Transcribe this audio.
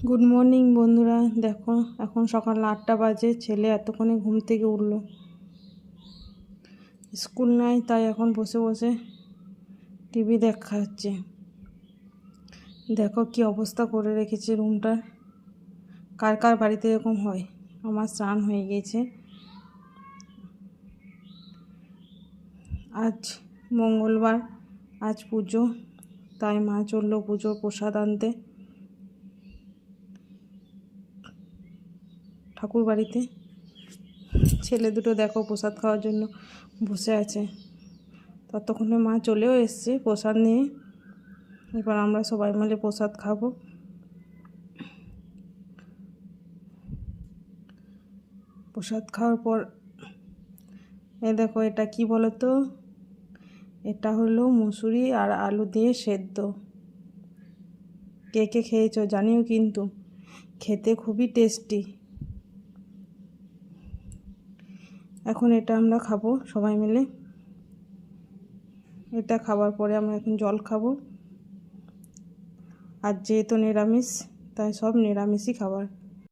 Good morning বন্ধুরা। দেখো এখন সকাল 8টা বাজে। ছেলে এতক্ষণে ঘুম থেকে উঠলো, স্কুল নাই, তাই এখন বসে বসে টিভি দেখা হচ্ছে। দেখো কি অবস্থা করে রেখেছে রুমটা। কার কার বাড়িতে এরকম হয়? আমার স্নান হয়ে গেছে। আজ মঙ্গলবার, আজ পুজো, তাই মা চললো পুজোর প্রসাদ আনতে ঠাকুর বাড়িতে। ছেলে দুটো দেখো প্রসাদ খাওয়ার জন্য বসে আছে। ততক্ষণে মা চলেও এসছে প্রসাদ নিয়ে। এবার আমরা সবাই মিলে প্রসাদ খাবো। প্রসাদ খাওয়ার পর দেখো এটা কি বলো তো, এটা হলো মুসুরি আর আলু দিয়ে সেদ্ধ। কে কে খেয়েছো জানিও, কিন্তু খেতে খুবই টেস্টি। এখন এটা আমরা খাবো সবাই মিলে। এটা খাবার পরে আমরা এখন জল খাবো। আর যেহেতু নিরামিষ, তাই সব নিরামিষই খাবার।